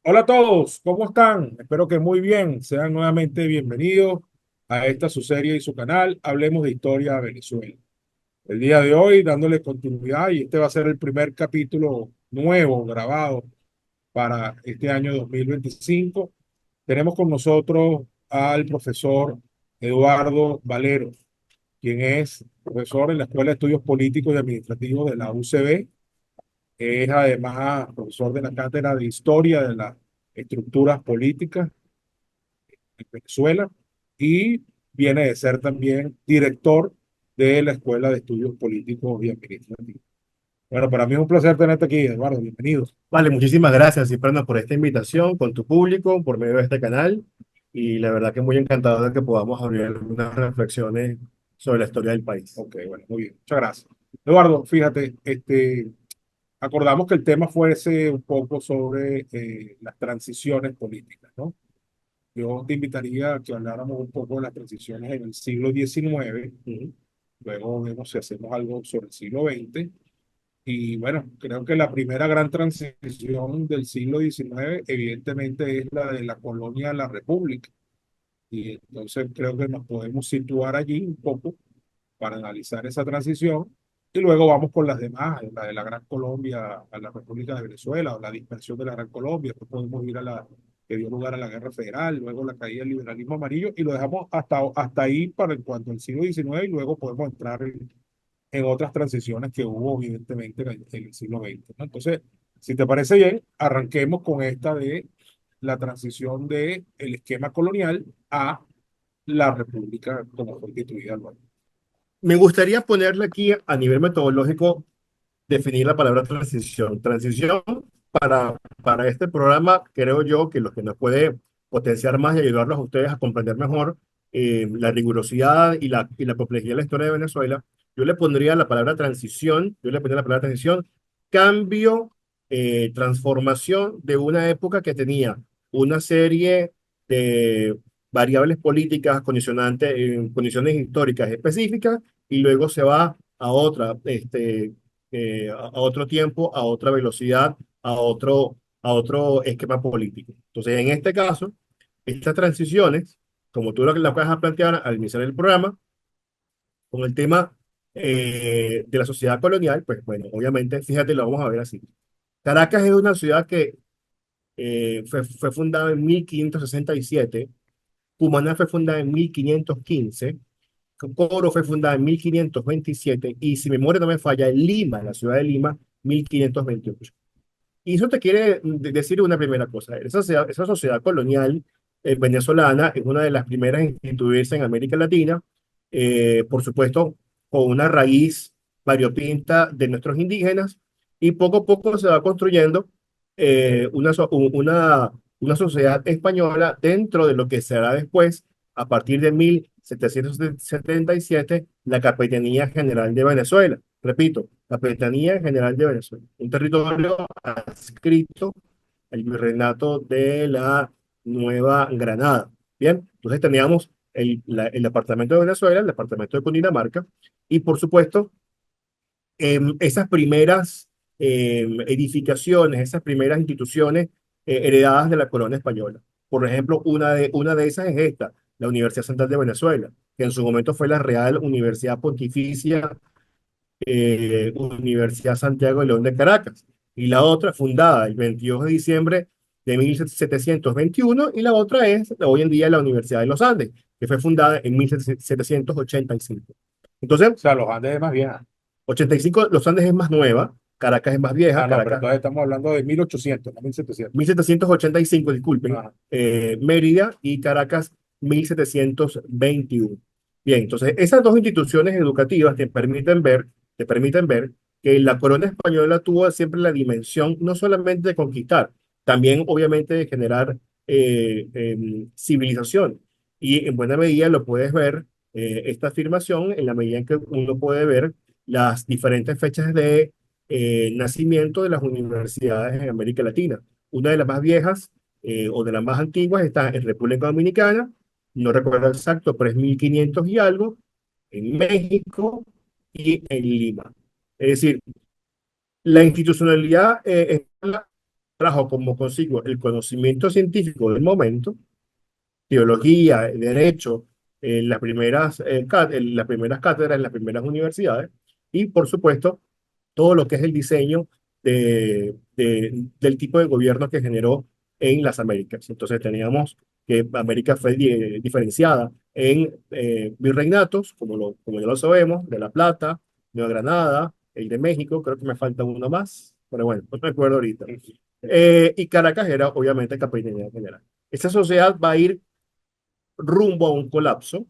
Hola a todos, ¿cómo están? Espero que muy bien. Sean nuevamente bienvenidos a esta su serie y su canal. Hablemos de historia de Venezuela. El día de hoy, dándole continuidad, y este va a ser el primer capítulo nuevo grabado para este año 2025. Tenemos con nosotros al profesor Eduardo Valero, quien es profesor en la Escuela de Estudios Políticos y Administrativos de la UCB. Es además profesor de la Cátedra de Historia de las Estructuras Políticas en Venezuela y viene de ser también director de la Escuela de Estudios Políticos y Administrativos. Bueno, para mí es un placer tenerte aquí, Eduardo. Bienvenido. Vale, muchísimas gracias, Ciprano, por esta invitación con tu público por medio de este canal. Y la verdad que muy encantado de que podamos abrir unas reflexiones sobre la historia del país. Ok, bueno, muy bien. Muchas gracias. Eduardo, fíjate, acordamos que el tema fuese un poco sobre las transiciones políticas, ¿no? Yo te invitaría a que habláramos un poco de las transiciones en el siglo XIX. Ujú. Luego vemos si hacemos algo sobre el siglo XX. Y bueno, creo que la primera gran transición del siglo XIX evidentemente es la de la colonia a la república. Y entonces creo que nos podemos situar allí un poco para analizar esa transición. Y luego vamos con las demás, la de la Gran Colombia a la República de Venezuela, o la dispersión de la Gran Colombia. Después podemos ir a la que dio lugar a la Guerra Federal, luego la caída del liberalismo amarillo, y lo dejamos hasta ahí para en cuanto al siglo XIX, y luego podemos entrar en otras transiciones que hubo, evidentemente, en el siglo XX, ¿no? Entonces, si te parece bien, arranquemos con esta de la transición del esquema colonial a la república como fue instituida luego. Me gustaría ponerle aquí a nivel metodológico, definir la palabra transición. Transición para este programa, creo yo que lo que nos puede potenciar más y ayudarlos a ustedes a comprender mejor la rigurosidad y la complejidad de la historia de Venezuela, yo le pondría la palabra transición, yo le pondría la palabra transición, cambio, transformación de una época que tenía una serie de variables políticas, condicionantes, condiciones históricas específicas, y luego se va a otra, a otro tiempo, a otra velocidad, a otro esquema político. Entonces, en este caso, estas transiciones, como tú lo vas a plantear al iniciar el programa, con el tema de la sociedad colonial, pues bueno, obviamente, fíjate, lo vamos a ver así. Caracas es una ciudad que fue fundada en 1567, Cumaná fue fundada en 1515, Coro fue fundada en 1527 y si mi memoria no me falla, en Lima, la ciudad de Lima, 1528. Y eso te quiere decir una primera cosa. Esa sociedad colonial venezolana es una de las primeras en instituirse en América Latina, por supuesto, con una raíz variopinta de nuestros indígenas, y poco a poco se va construyendo una sociedad española dentro de lo que será después, a partir de 1777, la Capitanía General de Venezuela. Repito, Capitanía General de Venezuela, un territorio adscrito al virreinato de la Nueva Granada. Bien, entonces teníamos el departamento de Venezuela, el departamento de Cundinamarca, y por supuesto, esas primeras edificaciones, esas primeras instituciones heredadas de la corona española. Por ejemplo, una de esas es esta, la Universidad Central de Venezuela, que en su momento fue la Real Universidad Pontificia Universidad Santiago de León de Caracas, y la otra fundada el 22 de diciembre de 1721, y la otra es hoy en día la Universidad de los Andes, que fue fundada en 1785. Entonces, O sea, los Andes es más vieja. 85, los Andes es más nueva, Caracas es más vieja, Ah, no, pero Caracas entonces estamos hablando de 1800, no 1700. 1785, disculpen, Ajá. Mérida, y Caracas 1721. Bien, entonces esas dos instituciones educativas te permiten ver que la corona española tuvo siempre la dimensión no solamente de conquistar, también obviamente de generar civilización. Y en buena medida lo puedes ver, esta afirmación, en la medida en que uno puede ver las diferentes fechas de nacimiento de las universidades en América Latina. Una de las más viejas, o de las más antiguas, está en República Dominicana, no recuerdo exacto, pero es 1500 y algo, en México y en Lima. Es decir, la institucionalidad española trajo como consigo el conocimiento científico del momento, teología, derecho, las primeras cátedras en las primeras universidades, y por supuesto todo lo que es el diseño del tipo de gobierno que generó en las Américas. Entonces teníamos que América fue diferenciada en virreinatos, como ya lo sabemos, de La Plata, Nueva Granada, el de México, creo que me falta uno más, pero bueno, no me acuerdo ahorita. Y Caracas era obviamente Capitanía General. Esta sociedad va a ir rumbo a un colapso,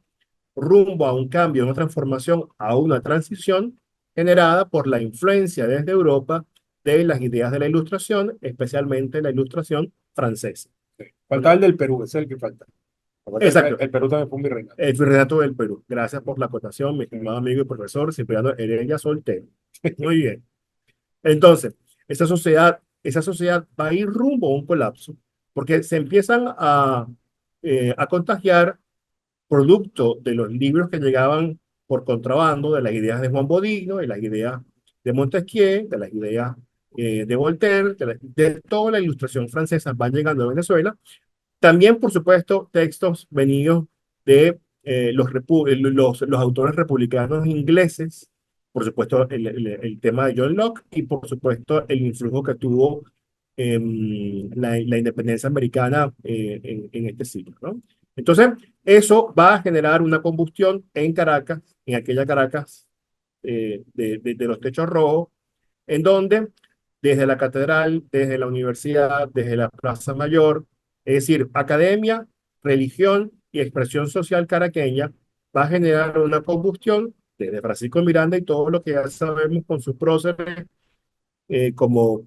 rumbo a un cambio, a una transformación, a una transición generada por la influencia desde Europa de las ideas de la Ilustración, especialmente la Ilustración francesa. Sí. Falta el del Perú, ese es el que falta. Acuérdate que Exacto, el Perú también fue un virreinato. el virreinato del Perú. Gracias por la acotación, mi Sí. estimado amigo y profesor Cipriano Heredia Soltero. Muy bien. Entonces, esa sociedad va a ir rumbo a un colapso porque se empiezan a contagiar producto de los libros que llegaban por contrabando, de las ideas de Juan Bodino, de las ideas de Montesquieu, de las ideas de Voltaire, de toda la ilustración francesa van llegando a Venezuela. También, por supuesto, textos venidos de los autores republicanos ingleses, por supuesto, el tema de John Locke y, por supuesto, el influjo que tuvo la independencia americana en este siglo, ¿no? Entonces, eso va a generar una combustión en Caracas, en aquella Caracas de los techos rojos, en donde desde la catedral, desde la universidad, desde la Plaza Mayor, es decir, academia, religión y expresión social caraqueña, va a generar una combustión desde Francisco Miranda y todo lo que ya sabemos con sus próceres, como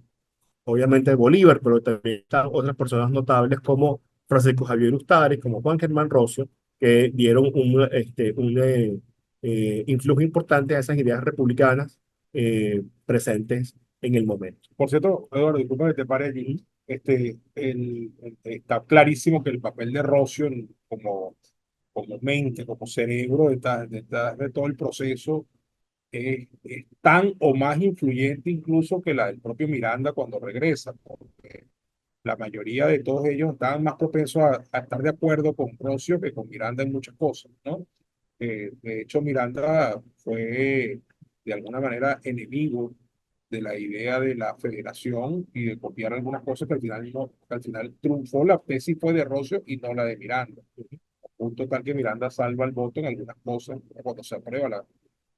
obviamente Bolívar, pero también están otras personas notables como Francisco Javier Ustari, como Juan Germán Rocio, que dieron un influjo importante a esas ideas republicanas presentes en el momento. Por cierto, Eduardo, disculpa que te pare allí. Está clarísimo que el papel de Rocio como mente, como cerebro de todo el proceso es tan o más influyente incluso que la del propio Miranda cuando regresa, porque la mayoría de todos ellos estaban más propensos a estar de acuerdo con Rocio que con Miranda en muchas cosas, ¿no? De hecho, Miranda fue de alguna manera enemigo de la idea de la federación y de copiar algunas cosas que al final no, que al final triunfó la tesis fue de Rocio y no la de Miranda. A punto tal que Miranda salva el voto en algunas cosas cuando se aprueba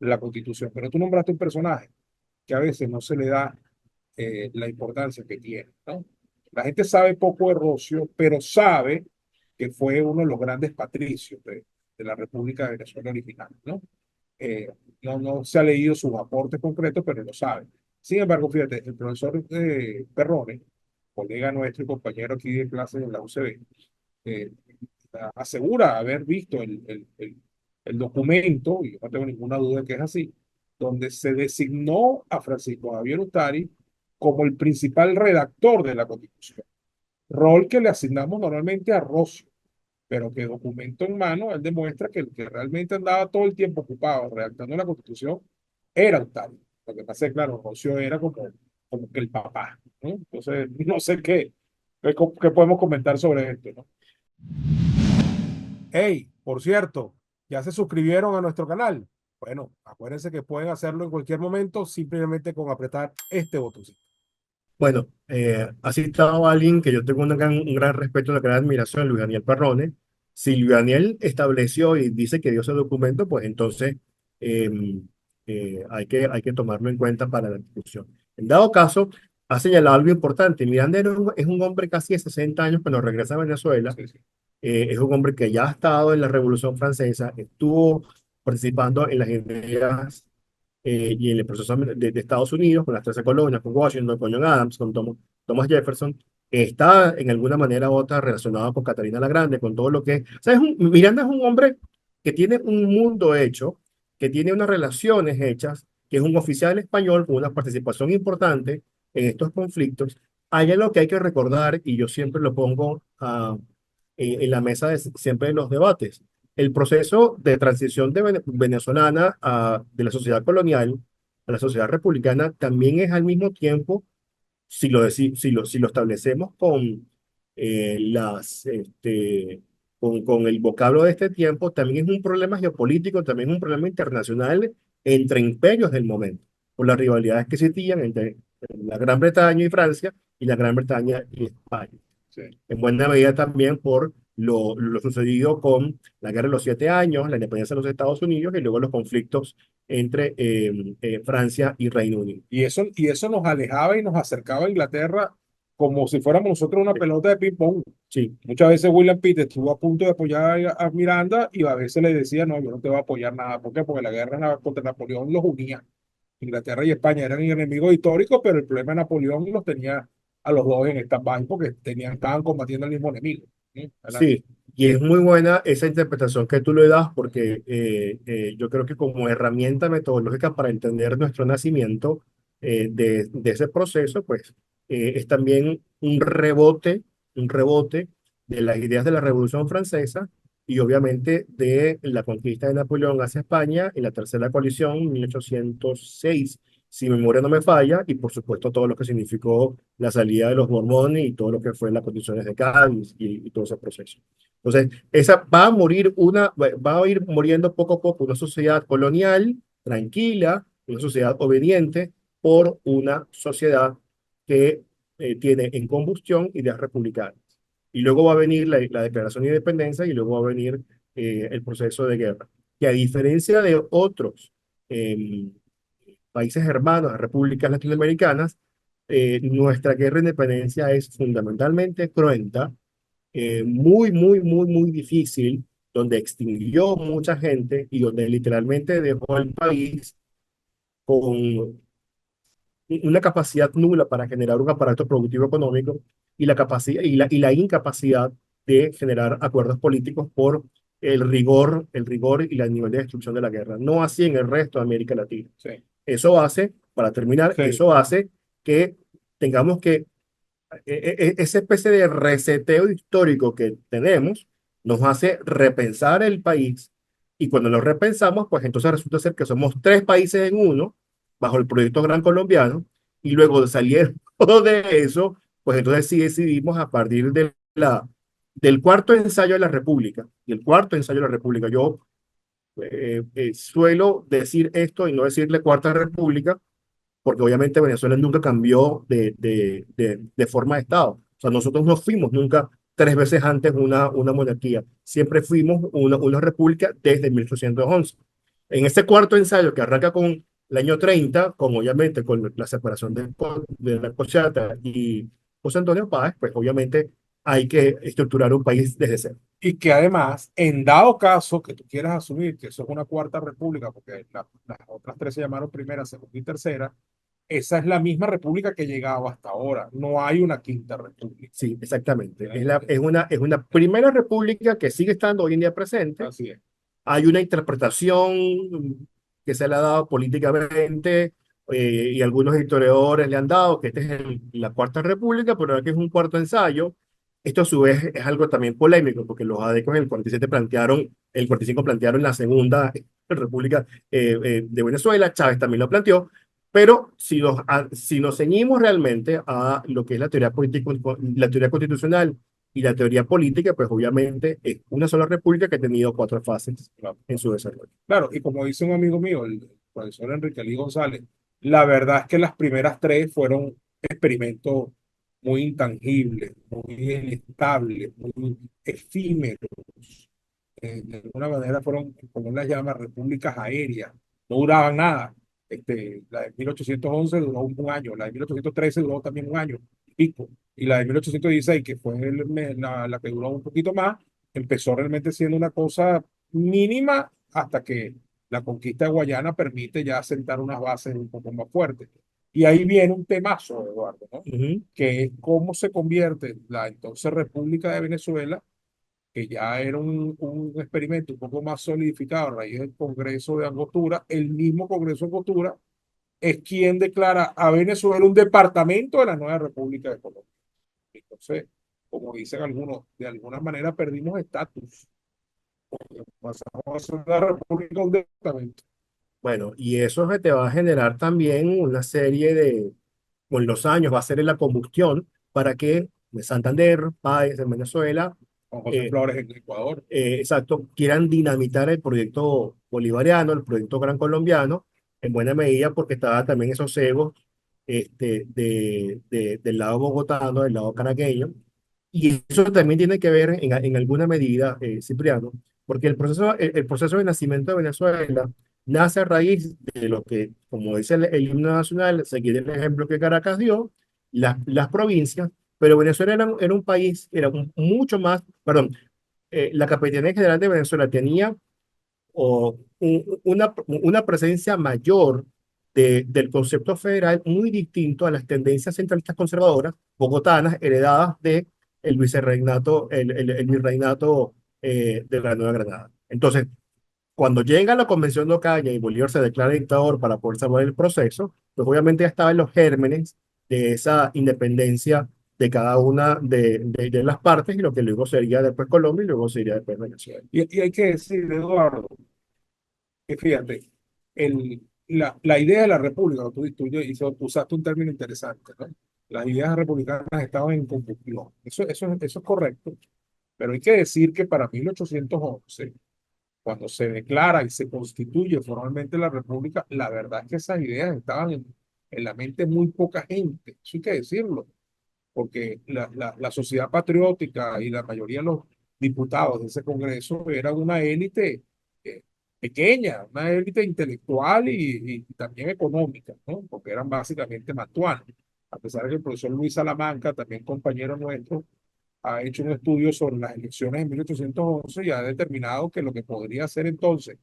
la Constitución. Pero tú nombraste un personaje que a veces no se le da la importancia que tiene, ¿no? La gente sabe poco de Rocio, pero sabe que fue uno de los grandes patricios de la República de Venezuela original, ¿no? Eh, no se ha leído sus aportes concretos, pero lo sabe. Sin embargo, fíjate, el profesor Perrone, colega nuestro y compañero aquí de clase de la UCB, eh, asegura haber visto el documento, y yo no tengo ninguna duda de que es así, donde se designó a Francisco Javier Ustari como el principal redactor de la Constitución, rol que le asignamos normalmente a Rocio, pero que documento en mano, él demuestra que el que realmente andaba todo el tiempo ocupado redactando la Constitución era Ustari. Lo que pasa es, claro, Rocio era como que el papá, ¿no? Entonces, no sé qué podemos comentar sobre esto, ¿no? Hey, por cierto, ¿ya se suscribieron a nuestro canal? Bueno, acuérdense que pueden hacerlo en cualquier momento simplemente con apretar este botoncito. Bueno, ha citado a alguien que yo tengo un gran respeto, una gran admiración, Luis Daniel Perrone. Si Luis Daniel estableció y dice que dio ese documento, pues entonces eh, hay que tomarlo en cuenta para la discusión. En dado caso, ha señalado algo importante. Miranda es un hombre casi de 60 años cuando regresa a Venezuela. Sí, sí. Es un hombre que ya ha estado en la Revolución Francesa, estuvo participando en las ideas y en el proceso de Estados Unidos, con las 13 colonias, con Washington, con John Adams, con Thomas Jefferson, está en alguna manera u otra relacionado con Catalina la Grande, con todo lo que... O sea, Miranda es un hombre que tiene un mundo hecho, que tiene unas relaciones hechas, que es un oficial español con una participación importante en estos conflictos. Hay algo que hay que recordar, y yo siempre lo pongo en la mesa siempre de los debates. El proceso de transición venezolana de la sociedad colonial a la sociedad republicana también es al mismo tiempo si lo establecemos con, con el vocablo de este tiempo, también es un problema geopolítico, también es un problema internacional entre imperios del momento, por las rivalidades que existían entre la Gran Bretaña y Francia y la Gran Bretaña y España. Sí. En buena medida también por lo sucedido con la Guerra de los Siete Años, la independencia de los Estados Unidos y luego los conflictos entre Francia y Reino Unido. Y eso nos alejaba y nos acercaba a Inglaterra como si fuéramos nosotros una pelota de ping-pong. Sí, Muchas veces William Pitt estuvo a punto de apoyar a Miranda y a veces le decía, no, yo no te voy a apoyar nada. ¿Por qué? Porque la guerra contra Napoleón los unía. Inglaterra y España eran enemigos históricos, pero el problema de Napoleón los tenía a los dos en stand-by porque estaban combatiendo al mismo enemigo. ¿Sí? Adelante. sí, y es muy buena esa interpretación que tú le das porque yo creo que como herramienta metodológica para entender nuestro nacimiento de ese proceso, pues es también un rebote de las ideas de la Revolución Francesa y obviamente de la conquista de Napoleón hacia España y la Tercera Coalición, 1806, si mi memoria no me falla, y por supuesto todo lo que significó la salida de los Borbones y todo lo que fue las condiciones de Cádiz y todo ese proceso. Entonces, esa va a morir va a ir muriendo poco a poco una sociedad colonial, tranquila, una sociedad obediente por una sociedad que tiene en combustión ideas republicanas. Y luego va a venir la declaración de independencia y luego va a venir el proceso de guerra. Que a diferencia de otros eh, países hermanos, repúblicas latinoamericanas, nuestra guerra de independencia es fundamentalmente cruenta, muy difícil, donde extinguió mucha gente y donde literalmente dejó al país con una capacidad nula para generar un aparato productivo económico y la capacidad y la incapacidad de generar acuerdos políticos por el rigor y el nivel de destrucción de la guerra. No así en el resto de América Latina. Sí, Eso hace, para terminar, sí, eso hace que tengamos que esa especie de reseteo histórico que tenemos nos hace repensar el país y cuando lo repensamos, pues entonces resulta ser que somos tres países en uno bajo el proyecto Gran Colombiano y luego de salir de eso, pues entonces sí decidimos a partir del cuarto ensayo de la República y el cuarto ensayo de la República. Yo suelo decir esto y no decirle Cuarta República porque obviamente Venezuela nunca cambió de forma de Estado. O sea, nosotros no fuimos nunca tres veces antes una monarquía, siempre fuimos una república desde 1811. En este cuarto ensayo que arranca con el año 30, con obviamente con la separación de la Cochata y José Antonio Páez, pues obviamente hay que estructurar un país desde cero. y que además, en dado caso que tú quieras asumir que eso es una cuarta república, porque las otras tres se llamaron primera, segunda y tercera, esa es la misma república que llegaba hasta ahora. No hay una quinta república. Sí, exactamente. ¿Ya? Es una primera república que sigue estando hoy en día presente. Así es. Hay una interpretación que se le ha dado políticamente y algunos historiadores le han dado que esta es la Cuarta República, pero ahora que es un cuarto ensayo. Esto a su vez es algo también polémico, porque los adecos en el 47 plantearon, el 45 plantearon la Segunda República de Venezuela, Chávez también lo planteó, pero si nos ceñimos realmente a lo que es la teoría política, la teoría constitucional y la teoría política, pues obviamente es una sola república que ha tenido cuatro fases Claro, en su desarrollo. claro, y como dice un amigo mío, el profesor Enrique Lee González, la verdad es que las primeras tres fueron experimentos muy intangibles, muy inestables, muy efímeros. De alguna manera fueron, como él las llama, repúblicas aéreas, no duraban nada. La de 1811 duró un año, la de 1813 duró también un año y pico, y la de 1816, que fue la que duró un poquito más, empezó realmente siendo una cosa mínima hasta que la conquista de Guayana permite ya sentar unas bases un poco más fuertes. Y ahí viene un temazo, Eduardo, ¿no? Ujú. Que es cómo se convierte la entonces República de Venezuela, que ya era un experimento un poco más solidificado a raíz del Congreso de Angostura. El mismo Congreso de Angostura es quien declara a Venezuela un departamento de la nueva República de Colombia. Entonces, como dicen algunos, de alguna manera perdimos estatus. Pasamos a ser una república, un departamento. Bueno, y eso te va a generar también una serie con los años va a ser en la combustión para que de Santander, Páez en Venezuela, con José eh, Flores en Ecuador. exacto, quieran dinamitar el proyecto bolivariano, el proyecto gran colombiano, en buena medida porque estaban también esos egos del lado bogotano, del lado caraqueño, y eso también tiene que ver en alguna medida, Cipriano, porque el proceso de nacimiento de Venezuela nace a raíz de lo que, como dice el himno nacional, seguir el ejemplo que Caracas dio, las provincias, pero Venezuela era un país, mucho más, perdón, la Capitanía General de Venezuela tenía una presencia mayor del concepto federal muy distinto a las tendencias centralistas conservadoras bogotanas heredadas de el virreinato de la Nueva Granada. Entonces, cuando llega la Convención de Ocaña y Bolívar se declara dictador para poder salvar el proceso, pues obviamente ya estaban los gérmenes de esa independencia de cada una de las partes y lo que luego sería después Colombia y luego sería después Venezuela. Y hay que decir, Eduardo, que fíjate, la idea de la república, usaste un término interesante, ¿no? Las ideas republicanas estaban en combustión. Eso es correcto, pero hay que decir que para 1811, cuando se declara y se constituye formalmente la república, la verdad es que esas ideas estaban en la mente de muy poca gente, eso hay que decirlo, porque la sociedad patriótica y la mayoría de los diputados de ese Congreso eran una élite eh, pequeña, una élite intelectual y también económica, ¿no? Porque eran básicamente mantuanos. A pesar de que el profesor Luis Salamanca, también compañero nuestro, ha hecho un estudio sobre las elecciones de 1811 y ha determinado que lo que podría ser entonces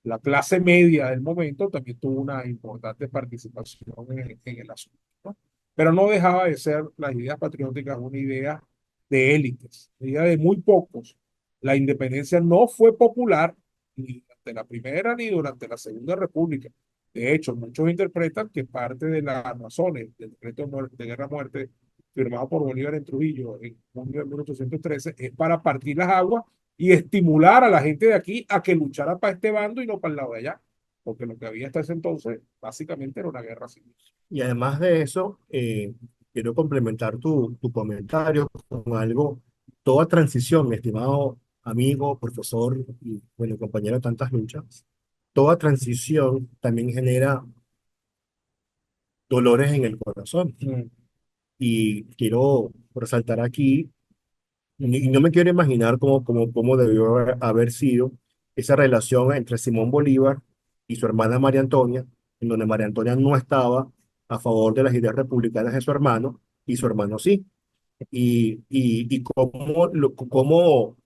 la clase media del momento también tuvo una importante participación en el asunto, ¿no? Pero no dejaba de ser las ideas patrióticas una idea de élites, una idea de muy pocos. La independencia no fue popular ni durante la Primera ni durante la Segunda República. De hecho, muchos interpretan que parte de las razones del decreto de guerra-muerte firmado por Bolívar en Trujillo en junio de 1813 es para partir las aguas y estimular a la gente de aquí a que luchara para este bando y no para el lado de allá, porque lo que había hasta ese entonces básicamente era una guerra civil. Y además de eso, quiero complementar tu comentario con algo, toda transición, mi estimado amigo, profesor y bueno, compañero de tantas luchas, toda transición también genera dolores en el corazón. Mm. Y quiero resaltar aquí, y no me quiero imaginar cómo debió haber sido esa relación entre Simón Bolívar y su hermana María Antonia, en donde María Antonia no estaba a favor de las ideas republicanas de su hermano y su hermano sí. Y cómo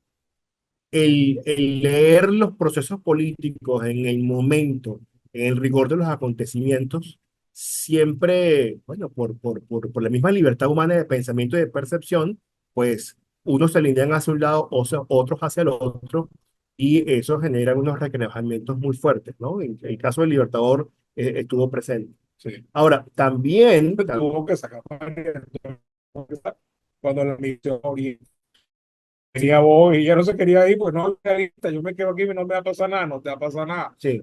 el leer los procesos políticos en el momento, en el rigor de los acontecimientos, siempre, bueno, por la misma libertad humana de pensamiento y de percepción, pues unos se alinean hacia un lado, otros hacia el otro, y eso genera unos requerimientos muy fuertes, ¿no? En el caso del Libertador estuvo presente. Sí. Ahora, también, Tuvo que sacar cuando la misión venía vos y ella no se quería ir, pues no, yo me quedo aquí y no me va a pasar nada, no te va a pasar nada. sí,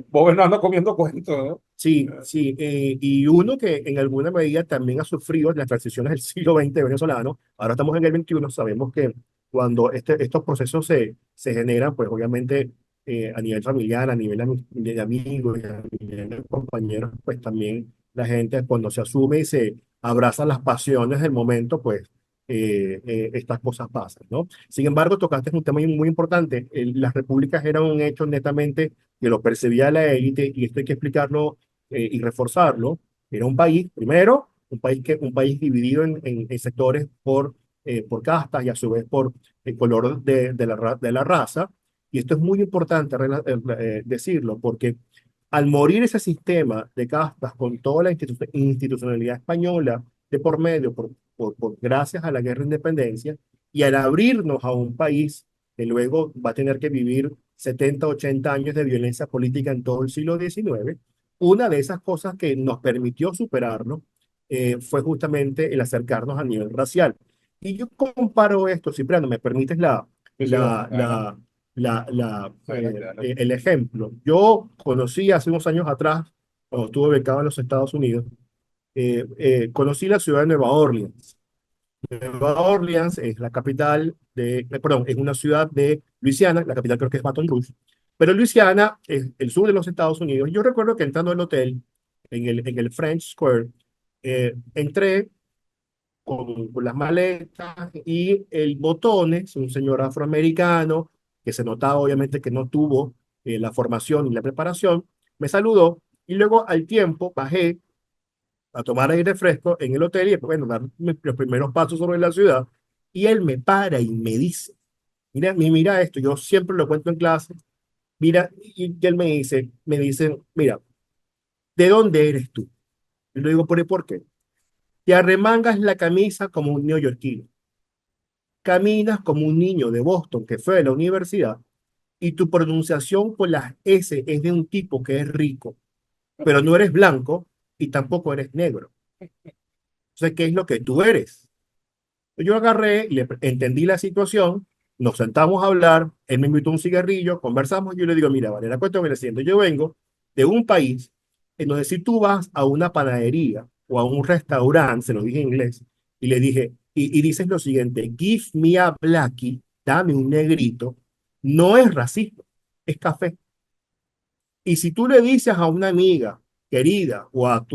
Vos no ando comiendo cuentos, ¿no? sí, sí, y uno que en alguna medida también ha sufrido las transiciones del siglo XX venezolano, ahora estamos en el XXI, sabemos que cuando estos procesos se generan, pues obviamente a nivel familiar, a nivel de amigos, y a nivel de compañeros, pues también la gente cuando se asume y se abraza las pasiones del momento, pues estas cosas pasan, ¿no? Sin embargo, tocaste un tema muy importante, las repúblicas eran un hecho netamente que lo percibía la élite y esto hay que explicarlo y reforzarlo. Era un país, primero, un país dividido en sectores por castas y a su vez por el color de la raza. Y esto es muy importante decirlo, porque al morir ese sistema de castas con toda la institucionalidad española de por medio, gracias a la guerra de independencia, y al abrirnos a un país que luego va a tener que vivir 70 80 años de violencia política en todo el siglo XIX, una de esas cosas que nos permitió superarlo fue justamente el acercarnos a nivel racial. Y yo comparo esto, Cipriano, ¿me permites Sí, sí, la, adelante, la, adelante, adelante. el ejemplo? Yo conocí hace unos años atrás, cuando estuve becado en los Estados Unidos, conocí la ciudad de Nueva Orleans. Nueva Orleans es la capital perdón, es una ciudad de Luisiana, la capital creo que es Baton Rouge, pero Luisiana es el sur de los Estados Unidos. Yo recuerdo que entrando al hotel, en el French Square, entré con las maletas y el Botones, un señor afroamericano, que se notaba obviamente que no tuvo la formación y la preparación, me saludó y luego al tiempo bajé a tomar aire fresco en el hotel y bueno, dar los primeros pasos sobre la ciudad. Y él me para y me dice, mira esto, yo siempre lo cuento en clase, mira, y él me dice, mira, ¿de dónde eres tú? Y le digo, ¿por qué? Te arremangas la camisa como un neoyorquino, caminas como un niño de Boston que fue a la universidad y tu pronunciación con las S es de un tipo que es rico, pero no eres blanco y tampoco eres negro. Entonces, ¿qué es lo que tú eres? Yo agarré, entendí la situación, nos sentamos a hablar, él me invitó un cigarrillo, conversamos, yo le digo, mira, vale, la cuestión es la siguiente, yo vengo de un país en donde si tú vas a una panadería o a un restaurante, se lo dije en inglés, y le dije, y dices lo siguiente, give me a blackie, dame un negrito, no es racismo, es café. Y si tú le dices a una amiga querida o a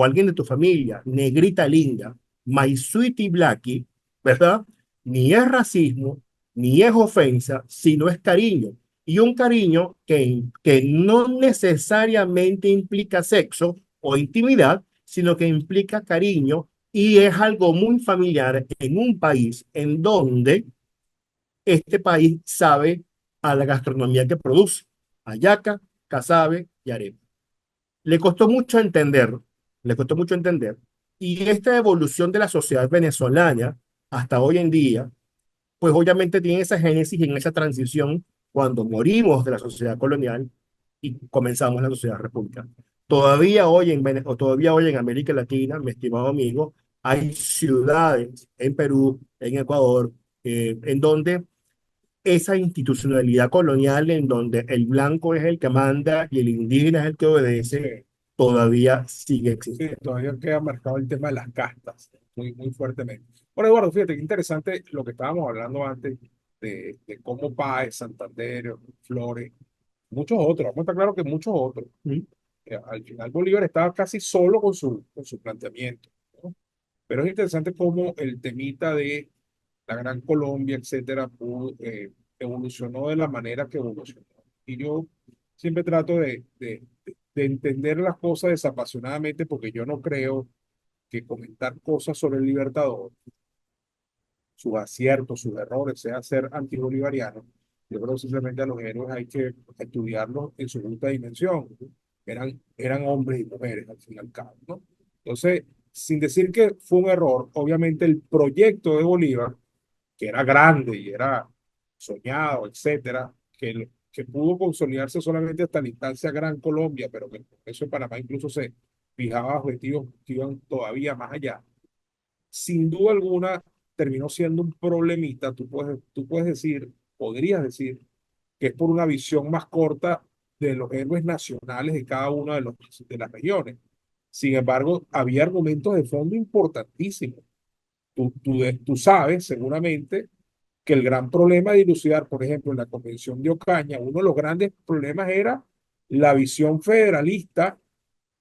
alguien de tu familia, negrita linda, my sweetie blackie, ¿verdad? Ni es racismo, ni es ofensa, sino es cariño. Y un cariño que no necesariamente implica sexo o intimidad, sino que implica cariño y es algo muy familiar en un país en donde este país sabe a la gastronomía que produce, hallaca, casabe y arepa. Le costó mucho entender, le costó mucho entender. Y esta evolución de la sociedad venezolana hasta hoy en día, pues obviamente tiene esa génesis en esa transición cuando morimos de la sociedad colonial y comenzamos la sociedad republicana. Todavía hoy en América Latina, mi estimado amigo, hay ciudades en Perú, en Ecuador, en donde esa institucionalidad colonial en donde el blanco es el que manda y el indígena es el que Sí, obedece, todavía sigue sí, existiendo. todavía queda marcado el tema de las castas, muy, muy fuertemente. Bueno, Eduardo, fíjate qué interesante lo que estábamos hablando antes de cómo Páez, Santander, Flores, muchos otros, vamos a estar claro que muchos otros. ¿Sí? Al final Bolívar estaba casi solo con su planteamiento, ¿no? Pero es interesante cómo el temita de la Gran Colombia, etcétera, evolucionó de la manera que evolucionó. Y yo siempre trato de entender las cosas desapasionadamente porque yo no creo que comentar cosas sobre el Libertador, sus aciertos, sus errores, sea ser antibolivariano. Yo creo que simplemente a los héroes hay que estudiarlos en su justa dimensión. Eran hombres y mujeres al fin y al cabo, ¿no? Entonces, sin decir que fue un error, obviamente el proyecto de Bolívar, que era grande y era soñado, etcétera, que pudo consolidarse solamente hasta la instancia Gran Colombia, pero que eso en Panamá incluso se fijaba objetivos que iban todavía más allá. Sin duda alguna terminó siendo un problemita. Tú puedes decir, podrías decir, que es por una visión más corta de los héroes nacionales de cada una de las regiones. Sin embargo, había argumentos de fondo importantísimos. Tú sabes seguramente que el gran problema de dilucidar, por ejemplo, en la Convención de Ocaña, uno de los grandes problemas era la visión federalista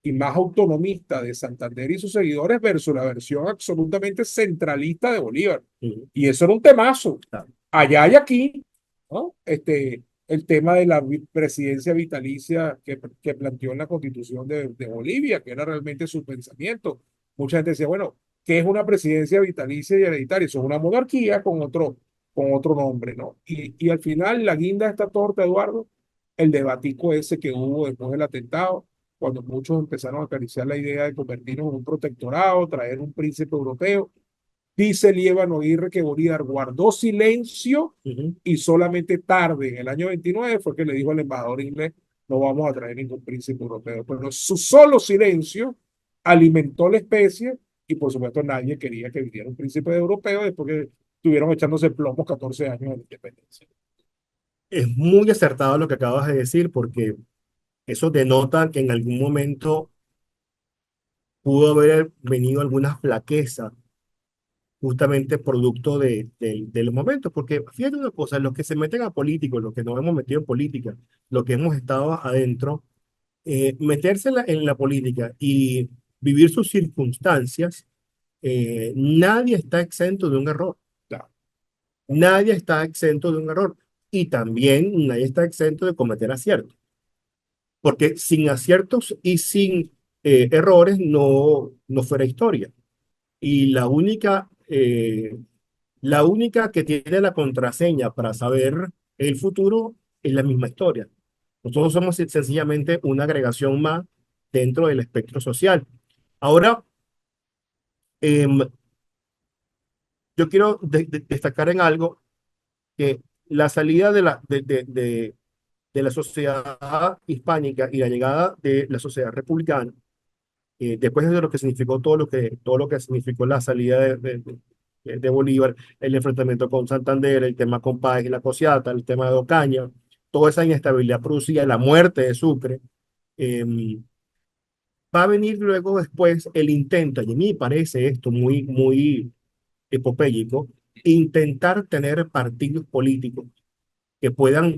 y más autonomista de Santander y sus seguidores versus la versión absolutamente centralista de Bolívar. Ujú. Y eso era un temazo. Claro. Allá y aquí, ¿no? El tema de la presidencia vitalicia que planteó en la constitución de Bolivia, que era realmente su pensamiento. Mucha gente decía, bueno, ¿qué es una presidencia vitalicia y hereditaria? Eso es una monarquía con otro nombre, ¿no? Y al final, la guinda de esta torta, Eduardo, el debatico ese que hubo después del atentado, cuando muchos empezaron a acariciar la idea de convertirnos en un protectorado, traer un príncipe europeo. Dice Líbano Aguirre que Bolívar guardó silencio Ujú. y solamente tarde, en el año 29, fue que le dijo al embajador inglés, no vamos a traer ningún príncipe europeo. Pero su solo silencio alimentó la especie y por supuesto nadie quería que viniera un príncipe europeo después que estuvieron echándose plomos 14 años de la independencia. Es muy acertado lo que acabas de decir porque eso denota que en algún momento pudo haber venido alguna flaqueza justamente producto de los momentos, porque fíjate una cosa, los que se meten a políticos, los que nos hemos metido en política, los que hemos estado adentro, meterse en la política y vivir sus circunstancias, nadie está exento de un error. Claro, Nadie está exento de un error. Y también nadie está exento de cometer aciertos. Porque sin aciertos y sin errores no fuera historia. Y la única que tiene la contraseña para saber el futuro es la misma historia. Nosotros somos sencillamente una agregación más dentro del espectro social. Ahora, em, yo quiero destacar en algo que la salida de la sociedad hispánica y la llegada de la sociedad republicana, después de lo que significó todo lo que significó la salida de Bolívar, el enfrentamiento con Santander, el tema con Páez y la Cociata, el tema de Ocaña, toda esa inestabilidad producida, la muerte de Sucre, va a venir luego después el intento, y a mí me parece esto muy epopélico, intentar tener partidos políticos que puedan,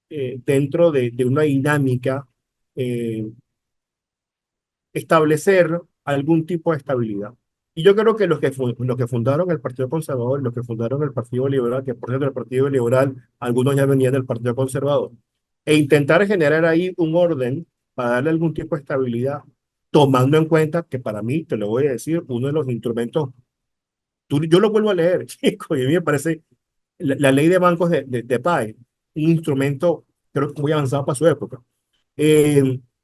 dentro de una dinámica, eh, establecer algún tipo de estabilidad. Y yo creo que los que fundaron el Partido Conservador, los que fundaron el Partido Liberal, que por cierto el Partido Liberal, algunos ya venían del Partido Conservador, e intentar generar ahí un orden para darle algún tipo de estabilidad, tomando en cuenta que para mí, te lo voy a decir, uno de los instrumentos, yo lo vuelvo a leer, chico, y a mí me parece la ley de bancos de Páez, un instrumento creo que muy avanzado para su época.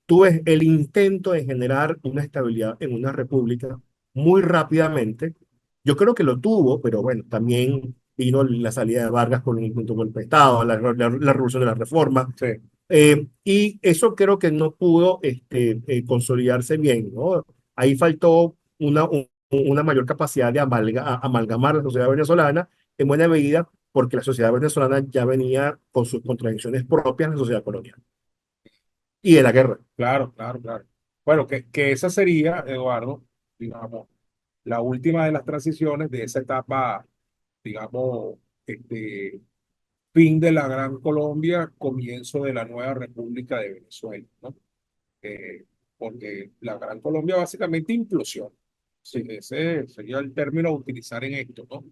Tú ves el intento de generar una estabilidad en una república muy rápidamente. Yo creo que lo tuvo, pero bueno, también vino la salida de Vargas con un golpe de Estado, la revolución de la reforma, sí, y eso creo que no pudo consolidarse bien, ¿no? Ahí faltó una mayor capacidad de amalgamar la sociedad venezolana en buena medida porque la sociedad venezolana ya venía con sus contradicciones propias en la sociedad colonial y de la guerra. claro, claro, claro. Bueno, que esa sería, Eduardo, digamos, la última de las transiciones de esa etapa, digamos, este, fin de la Gran Colombia, comienzo de la nueva República de Venezuela, ¿no? Eh, Porque la Gran Colombia básicamente implosión. Sí, ese sería el término a utilizar en esto, ¿no?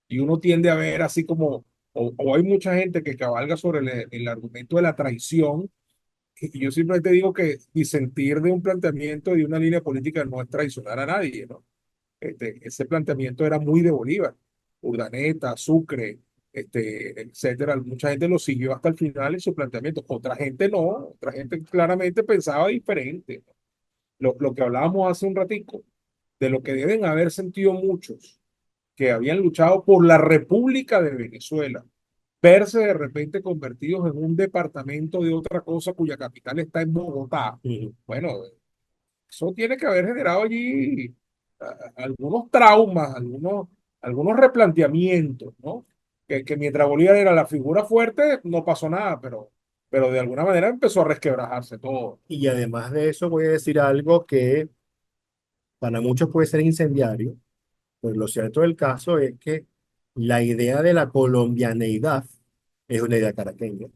Y uno tiende a ver así como, o hay mucha gente que cabalga sobre el argumento de la traición, y yo simplemente digo que disentir de un planteamiento de una línea política no es traicionar a nadie, ¿no? Ese planteamiento era muy de Bolívar, Urdaneta, Sucre, etcétera. Mucha gente lo siguió hasta el final en su planteamiento. Otra gente no, otra gente claramente pensaba diferente. Lo que hablábamos hace un ratico, de lo que deben haber sentido muchos que habían luchado por la República de Venezuela, verse de repente convertidos en un departamento de otra cosa cuya capital está en Bogotá. Ujú. Bueno, eso tiene que haber generado allí algunos traumas, algunos replanteamientos, ¿no? Que mientras Bolívar era la figura fuerte, no pasó nada, pero de alguna manera empezó a resquebrajarse todo. Y además de eso, voy a decir algo que para muchos puede ser incendiario, pero lo cierto del caso es que la idea de la colombianeidad es una idea caraqueña.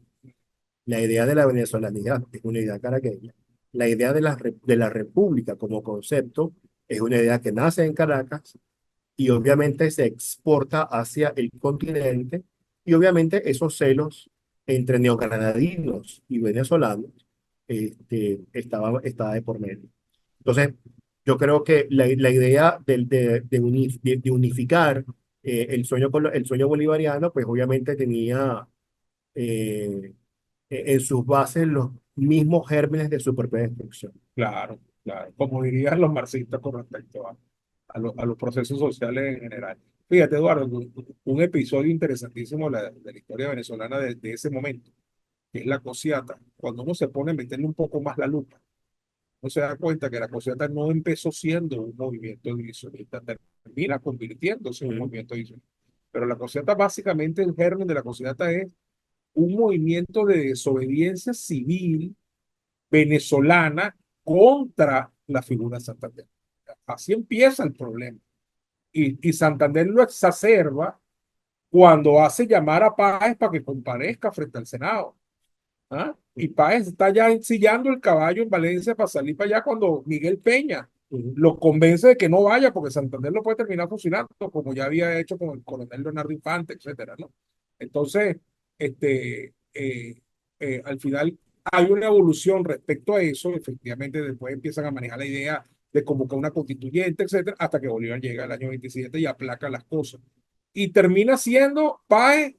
La idea de la venezolanidad es una idea caraqueña. La idea de la república como concepto es una idea que nace en Caracas y obviamente se exporta hacia el continente y obviamente esos celos entre neogranadinos y venezolanos estaba de por medio. Entonces, yo creo que la idea de unificar el sueño bolivariano, pues obviamente tenía en sus bases los mismos gérmenes de su propia destrucción. Claro, claro. Como dirían los marxistas con respecto a los procesos sociales en general. Fíjate, Eduardo, un episodio interesantísimo de la historia venezolana de ese momento, que es la cosiata. Cuando uno se pone a meterle un poco más la lupa, uno se da cuenta que la cosiata no empezó siendo un movimiento divisionista, termina convirtiéndose en un Ujú. movimiento divisionista. Pero la cosiata, básicamente, el germen de la cosiata es un movimiento de desobediencia civil venezolana contra la figura de Santander. Así empieza el problema. Y Santander lo exacerba cuando hace llamar a Páez para que comparezca frente al Senado. ¿Ah? Y Páez está ya ensillando el caballo en Valencia para salir para allá cuando Miguel Peña lo convence de que no vaya porque Santander lo puede terminar fusilando, como ya había hecho con el coronel Leonardo Infante, etcétera, ¿no? Entonces, al final hay una evolución respecto a eso. Efectivamente, después empiezan a manejar la idea de convocar una constituyente, etcétera, hasta que Bolívar llega al año 27 y aplaca las cosas. Y termina siendo Páez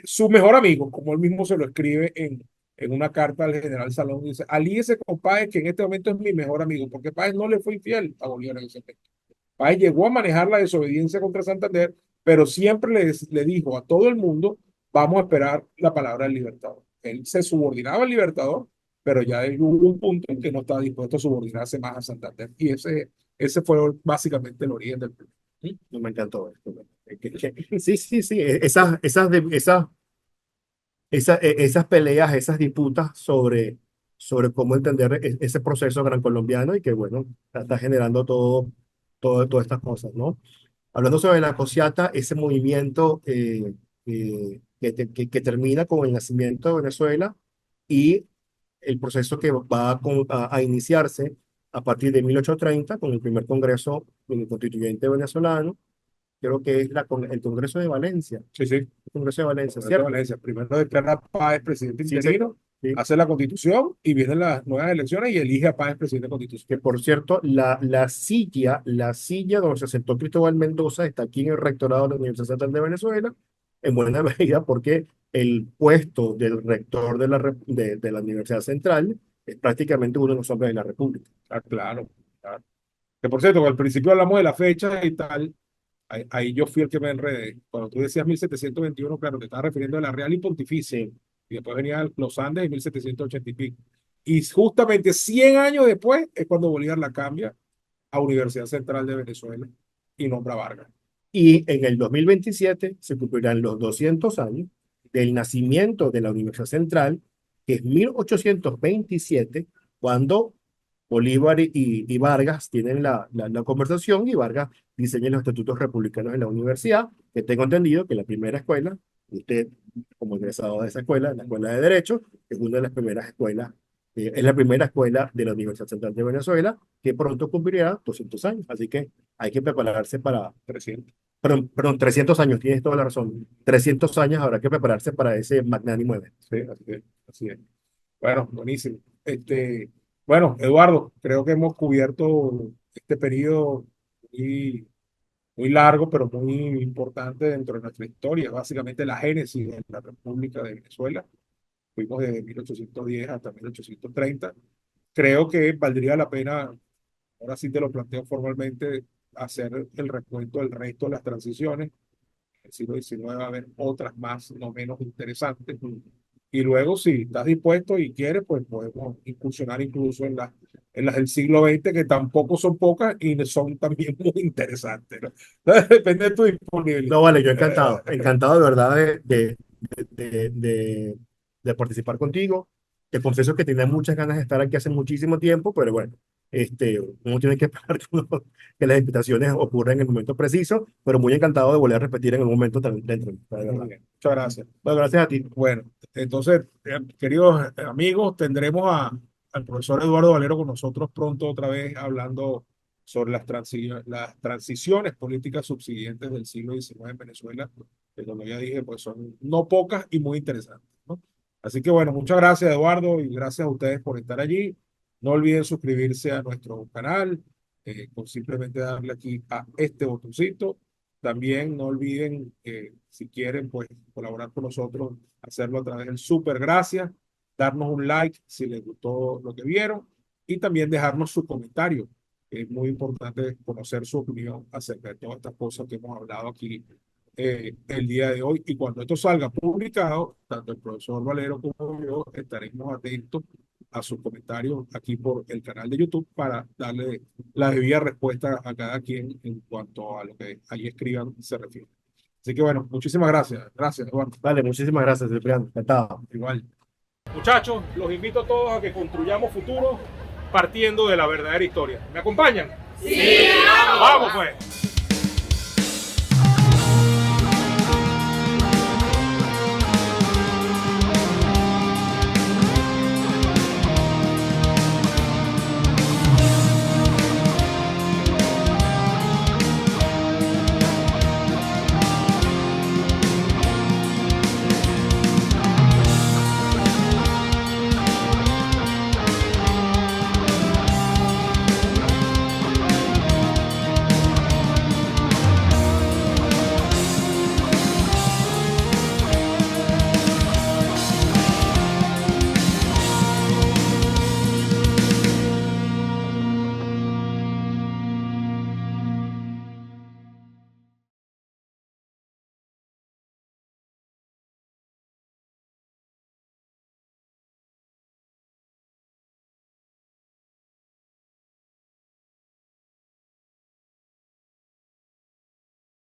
su mejor amigo, como él mismo se lo escribe en una carta al general Salón, dice, alíese con Páez, que en este momento es mi mejor amigo, porque Páez no le fue infiel a Bolívar en ese momento. Páez llegó a manejar la desobediencia contra Santander, pero siempre le dijo a todo el mundo, vamos a esperar la palabra del Libertador. Él se subordinaba al Libertador, pero ya hubo un punto en que no estaba dispuesto a subordinarse más a Santander. Y ese fue básicamente el origen del problema. No me encantó esto. Sí, sí, sí. Esas peleas, esas disputas sobre cómo entender ese proceso gran colombiano y que, bueno, está generando todas estas cosas, ¿no? Hablando sobre la Cosiata, ese movimiento que termina con el nacimiento de Venezuela y el proceso que va a iniciarse a partir de 1830 con el primer Congreso Constituyente venezolano, creo que es el Congreso de Valencia. Sí, sí. El Congreso de Valencia, De ¿cierto? Valencia. Primero declara a Páez presidente Sí, interino, sí. hace la constitución y vienen las nuevas elecciones y elige a Páez presidente Que constitucional. por cierto, la silla donde se sentó Cristóbal Mendoza está aquí en el rectorado de la Universidad Central de Venezuela, en buena medida porque el puesto del rector de la Universidad Central es prácticamente uno de los hombres de la República. Ah, claro, claro. Que por cierto, al principio hablamos de la fecha y tal, ahí yo fui el que me enredé. Cuando tú decías 1721, claro, te estás refiriendo a la Real y Pontificia. Sí. Y después venían los Andes en 1780 y pico. Y justamente 100 años después es cuando Bolívar la cambia a Universidad Central de Venezuela y nombra a Vargas. Y en el 2027 se cumplirán los 200 años del nacimiento de la Universidad Central, que es 1827, cuando Bolívar y Vargas tienen la conversación y Vargas diseña los estatutos republicanos de la universidad, que tengo entendido que la primera escuela, usted como egresado de esa escuela, la Escuela de Derecho, es una de las primeras escuelas, es la primera escuela de la Universidad Central de Venezuela, que pronto cumplirá 200 años. Así que hay que prepararse para, 300. perdón, 300 años, tienes toda la razón. 300 años habrá que prepararse para ese magnánimo evento. Sí, así es. Así es. Bueno, buenísimo. Bueno, Eduardo, creo que hemos cubierto este periodo muy, muy largo, pero muy importante dentro de nuestra historia, básicamente la génesis de la República de Venezuela. Fuimos desde 1810 hasta 1830. Creo que valdría la pena, ahora sí te lo planteo formalmente, hacer el recuento del resto de las transiciones. En el siglo XIX va a haber otras más, no menos interesantes. Y luego, si estás dispuesto y quieres, pues podemos incursionar incluso en las del siglo XX, que tampoco son pocas y son también muy interesantes, ¿no? Depende de tu disponibilidad. No, vale, yo encantado, encantado de verdad de participar contigo. Te confieso que tenía muchas ganas de estar aquí hace muchísimo tiempo, pero bueno, uno tiene que esperar que las invitaciones ocurran en el momento preciso, pero muy encantado de volver a repetir en el momento también de entrevista, de Muy verdad. bien, muchas gracias. Bueno, gracias a ti. Bueno, entonces, queridos amigos, tendremos al profesor Eduardo Valero con nosotros pronto otra vez hablando sobre las transiciones políticas subsiguientes del siglo XIX en Venezuela, que como ya dije, pues son no pocas y muy interesantes, ¿no? Así que bueno, muchas gracias Eduardo y gracias a ustedes por estar allí. No olviden suscribirse a nuestro canal, con simplemente darle aquí a este botoncito. También no olviden, si quieren, pues colaborar con nosotros, hacerlo a través del super gracias, darnos un like si les gustó lo que vieron y también dejarnos su comentario. Es muy importante conocer su opinión acerca de todas estas cosas que hemos hablado aquí el día de hoy. Y cuando esto salga publicado, tanto el profesor Valero como yo estaremos atentos a sus comentarios aquí por el canal de YouTube para darle la debida respuesta a cada quien en cuanto a lo que ahí escriban se refiere. Así que bueno, muchísimas gracias. Gracias, Eduardo. Vale, muchísimas gracias, Cipriano. Encantado. Igual. Muchachos, los invito a todos a que construyamos futuro partiendo de la verdadera historia. ¿Me acompañan? Sí, Vamos pues.